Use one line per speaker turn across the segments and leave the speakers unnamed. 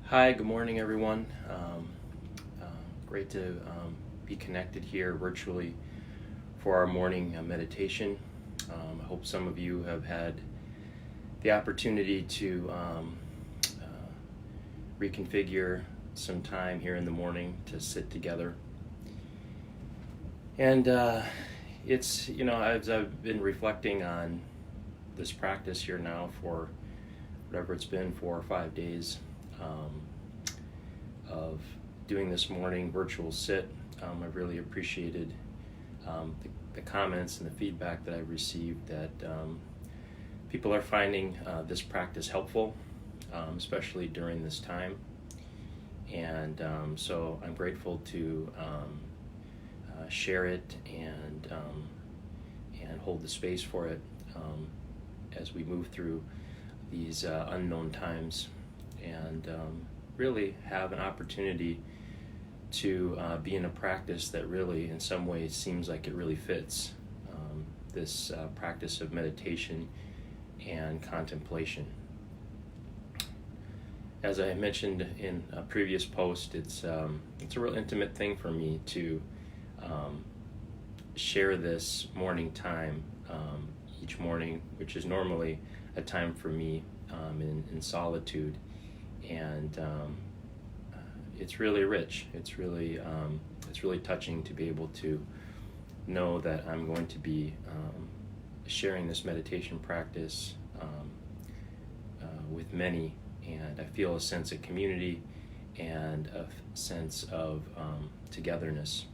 Hi, good morning, everyone. Great to be connected here virtually for our morning meditation. I hope some of you have had the opportunity to reconfigure some time here in the morning to sit together. And it's, as I've been reflecting on this practice here now for whatever it's been, 4 or 5 days, of doing this morning virtual sit. I've really appreciated the comments and the feedback that I've received that people are finding this practice helpful, especially during this time. And so I'm grateful to share it and hold the space for it as we move through these unknown times, and really have an opportunity to be in a practice that really in some ways seems like it really fits this practice of meditation and contemplation. As I mentioned in a previous post, it's a real intimate thing for me to share this morning time each morning, which is normally a time for me in solitude, and it's really rich. It's really touching to be able to know that I'm going to be sharing this meditation practice with many, and I feel a sense of community and a sense of togetherness.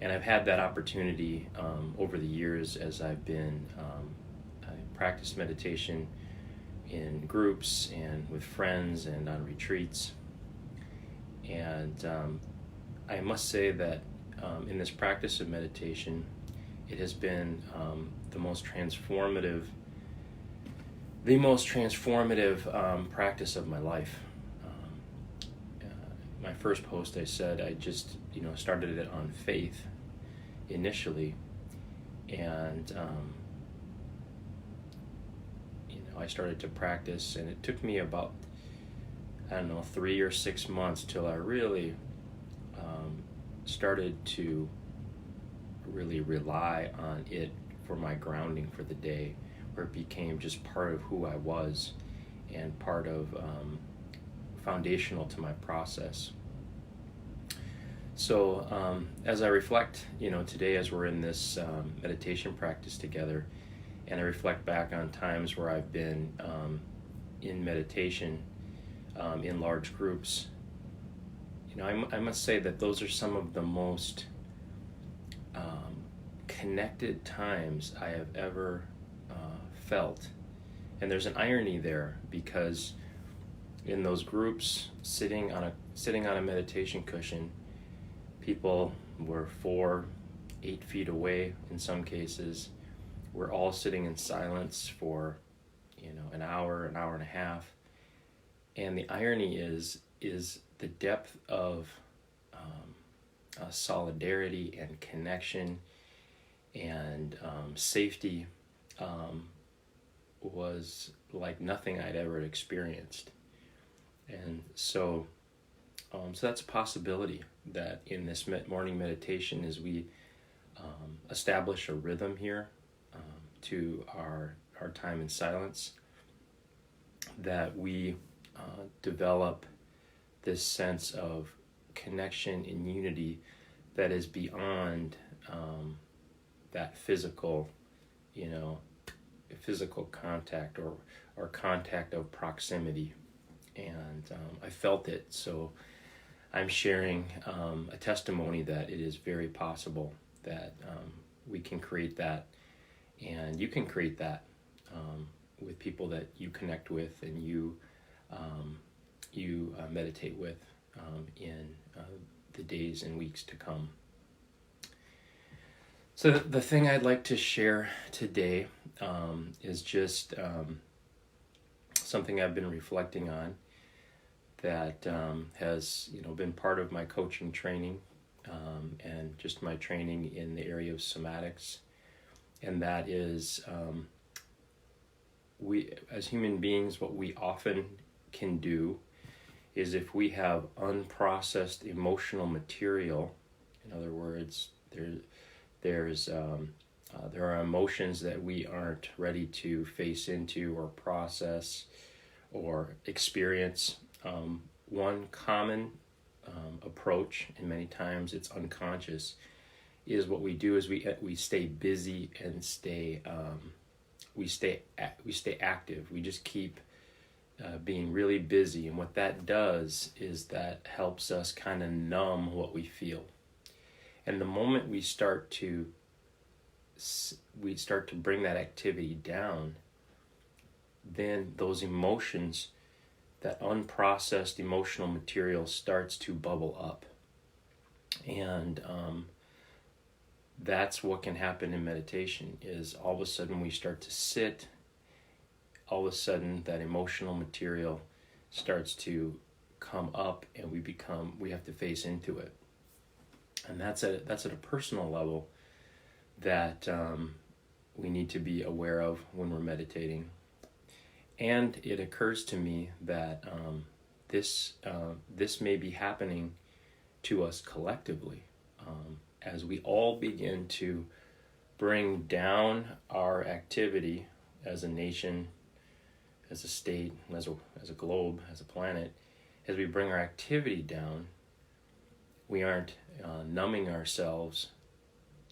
And I've had that opportunity over the years as I practiced meditation in groups and with friends and on retreats. And I must say that in this practice of meditation, it has been the most transformative practice of my life. My first post, I said I just started it on faith initially, and I started to practice, and it took me about 3 or 6 months till I really started to really rely on it for my grounding for the day, where it became just part of who I was and part of foundational to my process. So as I reflect, today as we're in this meditation practice together, and I reflect back on times where I've been in meditation in large groups, I must say that those are some of the most connected times I have ever felt. And there's an irony there, because in those groups, sitting on a meditation cushion, people were 4-8 feet away in some cases. We're all sitting in silence for an hour and a half. And the irony is the depth of solidarity and connection and safety was like nothing I'd ever experienced. And so that's a possibility, that in this morning meditation, as we establish a rhythm here to our time in silence, that we develop this sense of connection and unity that is beyond that physical contact or contact of proximity. And I felt it, so I'm sharing a testimony that it is very possible that we can create that, and you can create that with people that you connect with and you meditate with in the days and weeks to come. So the thing I'd like to share today is just something I've been reflecting on that has been part of my coaching training and just my training in the area of somatics, and that is we as human beings, what we often can do is if we have unprocessed emotional material. In other words, there are emotions that we aren't ready to face into or process or experience. One common approach, and many times it's unconscious, is what we do is we stay busy and we stay active. We just keep being really busy, and what that does is that helps us kind of numb what we feel. And the moment we start to bring that activity down, then those emotions, that unprocessed emotional material, starts to bubble up. And that's what can happen in meditation, is all of a sudden we start to sit, all of a sudden that emotional material starts to come up, and we have to face into it. And that's at a personal level that we need to be aware of when we're meditating. And it occurs to me that this may be happening to us collectively as we all begin to bring down our activity as a nation, as a state, as a globe, as a planet. As we bring our activity down, we aren't numbing ourselves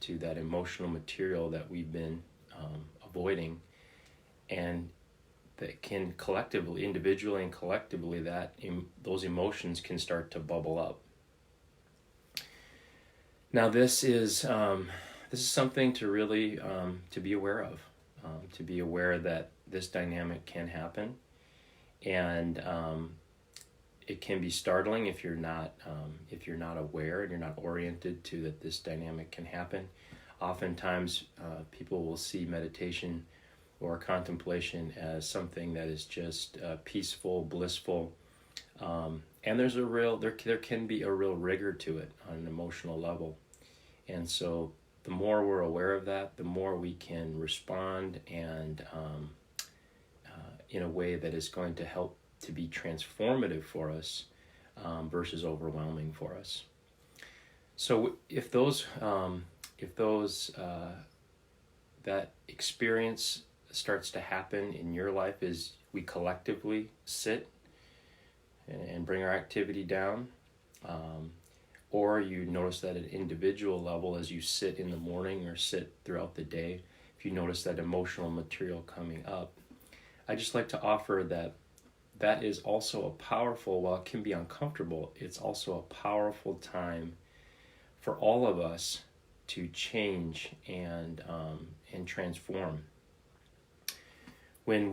to that emotional material that we've been avoiding, and that can collectively, individually and collectively, those emotions can start to bubble up. Now, this is something to really to be aware of, to be aware that this dynamic can happen, and it can be startling if you're not aware and you're not oriented to that this dynamic can happen. Oftentimes, people will see meditation or contemplation as something that is just peaceful, blissful, and there can be a real rigor to it on an emotional level. And so, the more we're aware of that, the more we can respond and in a way that is going to help to be transformative for us versus overwhelming for us. So if that experience starts to happen in your life as we collectively sit and bring our activity down, or you notice that at an individual level as you sit in the morning or sit throughout the day, if you notice that emotional material coming up, I just like to offer that is also a powerful, while it can be uncomfortable, it's also a powerful time for all of us to change and transform. When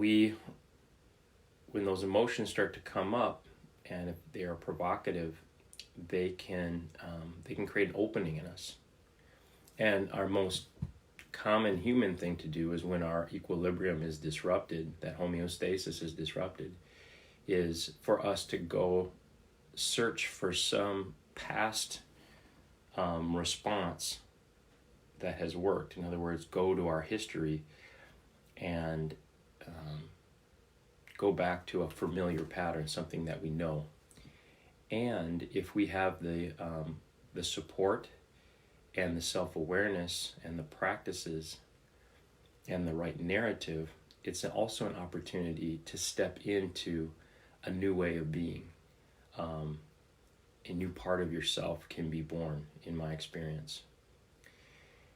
those emotions start to come up, and if they are provocative, they can create an opening in us. And our most common human thing to do is when our equilibrium is disrupted, that homeostasis is disrupted, is for us to go search for some past response that has worked. In other words, go to our history and go back to a familiar pattern, something that we know. And if we have the support and the self-awareness and the practices and the right narrative, it's also an opportunity to step into a new way of being. A new part of yourself can be born, in my experience.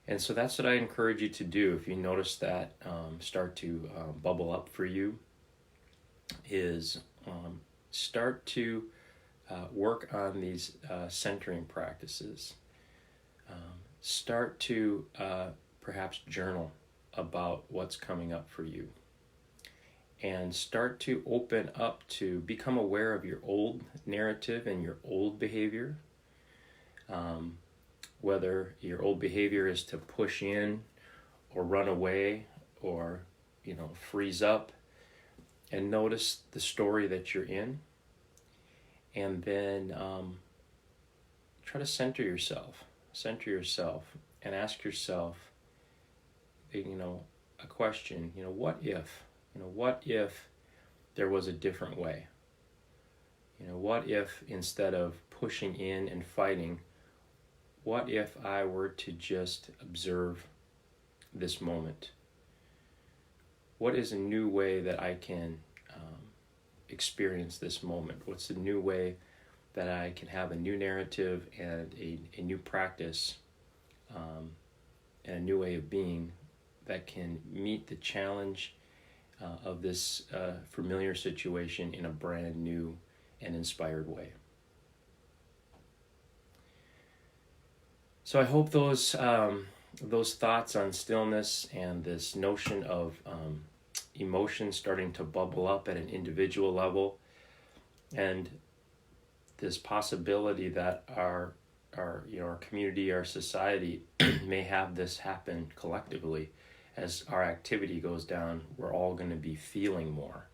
And so that's what I encourage you to do. If you notice that start to bubble up for you, is start to work on these centering practices. Start to perhaps journal about what's coming up for you. And start to open up to become aware of your old narrative and your old behavior. Whether your old behavior is to push in or run away or, freeze up, and notice the story that you're in. And then try to center yourself and ask yourself, a question, what if there was a different way? What if instead of pushing in and fighting, what if I were to just observe this moment? What is a new way that I can experience this moment? What's a new way that I can have a new narrative and a new practice and a new way of being that can meet the challenge of this familiar situation in a brand new and inspired way? So I hope those thoughts on stillness and this notion of emotion starting to bubble up at an individual level, and this possibility that our community, our society may have this happen collectively. As our activity goes down, we're all going to be feeling more,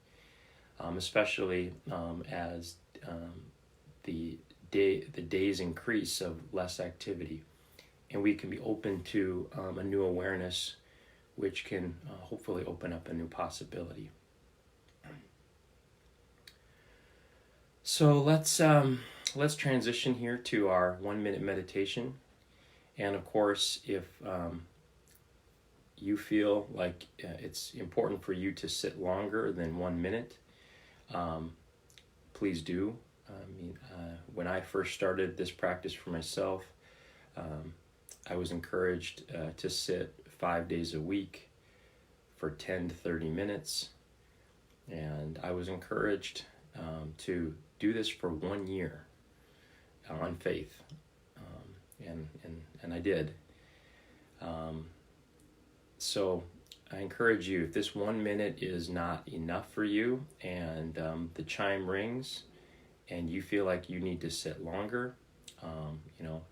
especially as the days increase of less activity, and we can be open to a new awareness, which can hopefully open up a new possibility. So let's transition here to our 1-minute meditation. And of course, if you feel like it's important for you to sit longer than 1 minute, please do. When I first started this practice for myself, I was encouraged to sit 5 days a week for 10 to 30 minutes. And I was encouraged to do this for 1 year on faith. And I did. So I encourage you, if this 1 minute is not enough for you and the chime rings and you feel like you need to sit longer,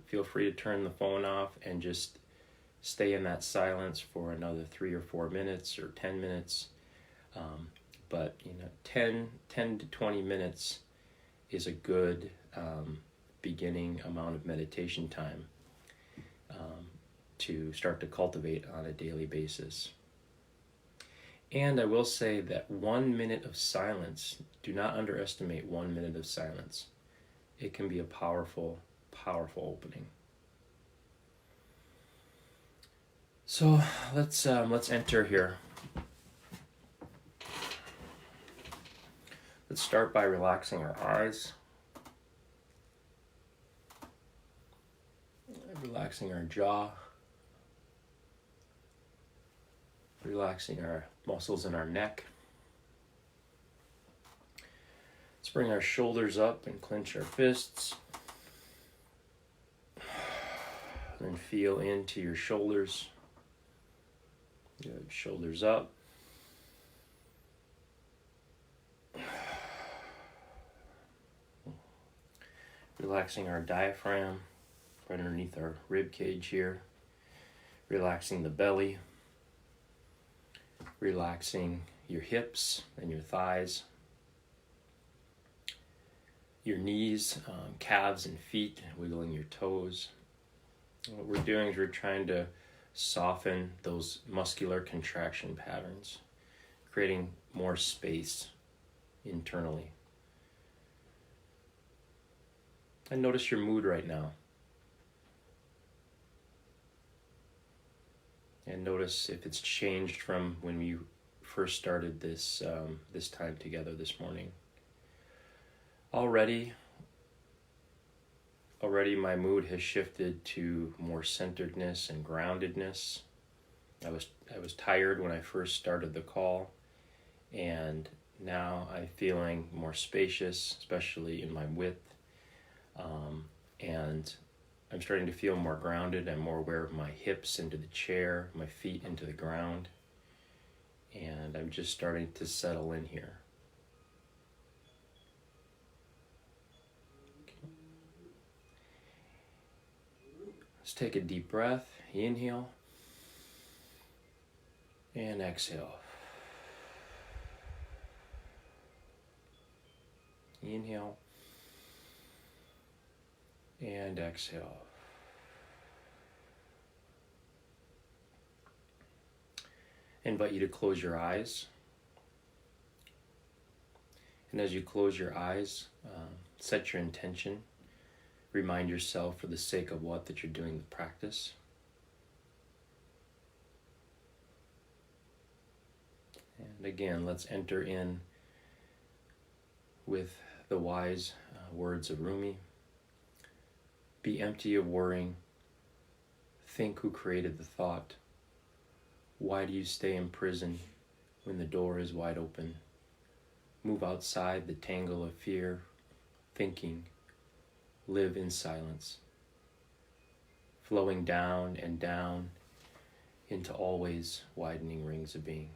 feel free to turn the phone off and just stay in that silence for another 3 or 4 minutes or 10 minutes. But 10 to 20 minutes is a good beginning amount of meditation time to start to cultivate on a daily basis. And I will say that 1 minute of silence, do not underestimate 1 minute of silence. It can be a powerful, powerful opening. So let's enter here. Let's start by relaxing our eyes, relaxing our jaw, relaxing our muscles in our neck. Let's bring our shoulders up and clench our fists. Then feel into your shoulders. Good. Shoulders up. Relaxing our diaphragm right underneath our rib cage here. Relaxing the belly. Relaxing your hips and your thighs. Your knees, calves and feet, wiggling your toes. What we're doing is we're trying to soften those muscular contraction patterns, creating more space internally. And notice your mood right now. And notice if it's changed from when we first started this time together this morning. Already my mood has shifted to more centeredness and groundedness. I was tired when I first started the call, and now I'm feeling more spacious, especially in my width. And I'm starting to feel more grounded. I'm more aware of my hips into the chair, my feet into the ground. And I'm just starting to settle in here. Let's take a deep breath. Inhale. And exhale. Inhale. And exhale. I invite you to close your eyes And as you close your eyes, set your intention. Remind yourself, for the sake of what, that you're doing the practice. And again, let's enter in with the wise words of Rumi. Be empty of worrying. Think who created the thought. Why do you stay in prison when the door is wide open? Move outside the tangle of fear, thinking. Live in silence. Flowing down and down into always widening rings of being.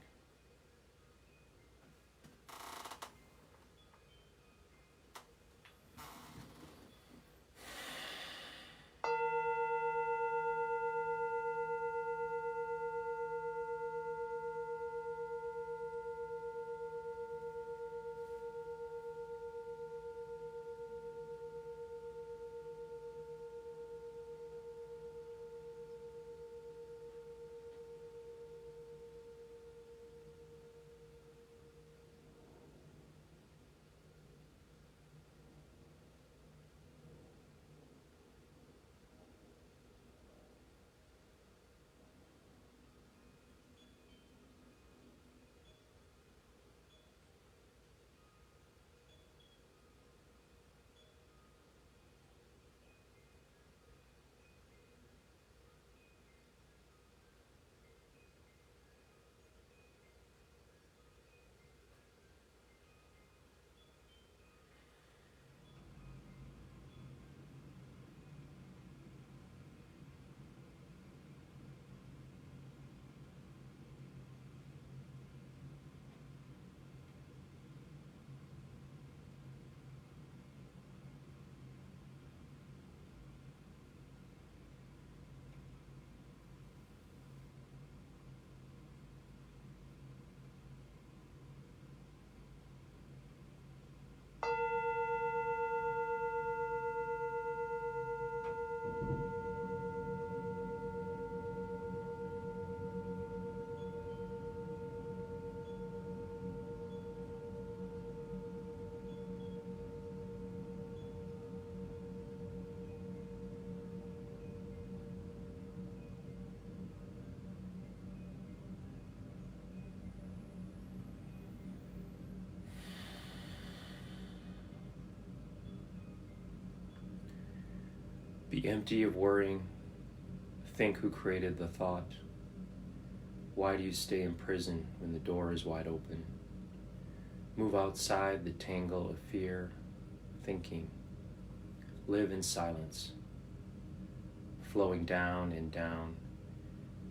Be empty of worrying. Think who created the thought. Why do you stay in prison when the door is wide open? Move outside the tangle of fear, thinking. Live in silence, flowing down and down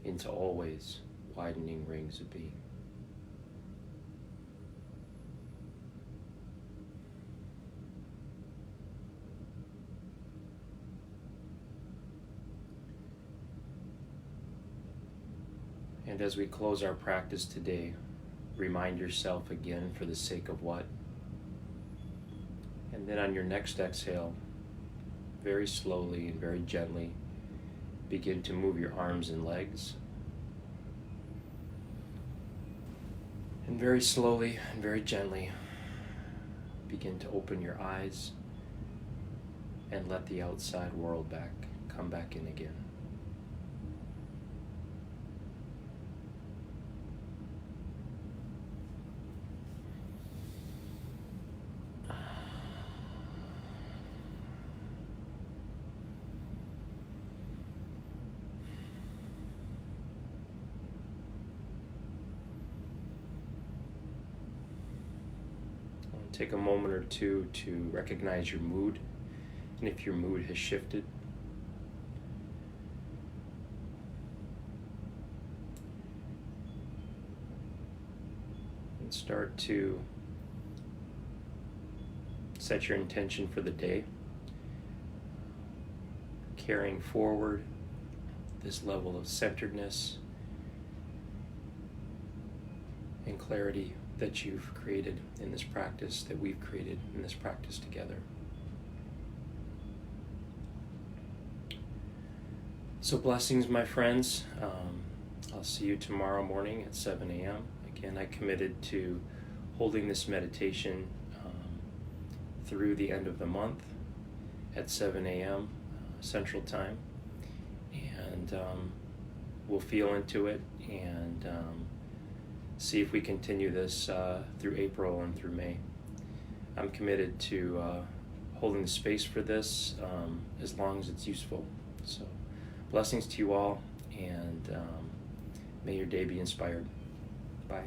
into always widening rings of being. And as we close our practice today, remind yourself again, for the sake of what. And then on your next exhale, very slowly and very gently, begin to move your arms and legs. And very slowly and very gently, begin to open your eyes and let the outside world come back in again. Take a moment or two to recognize your mood, and if your mood has shifted. And start to set your intention for the day, carrying forward this level of centeredness and clarity that you've created in this practice, that we've created in this practice together. So blessings, my friends. I'll see you tomorrow morning at 7 a.m. Again, I committed to holding this meditation through the end of the month at 7 a.m. Central Time. And we'll feel into it and see if we continue this through April and through May. I'm committed to holding the space for this as long as it's useful. So blessings to you all, and may your day be inspired. Bye.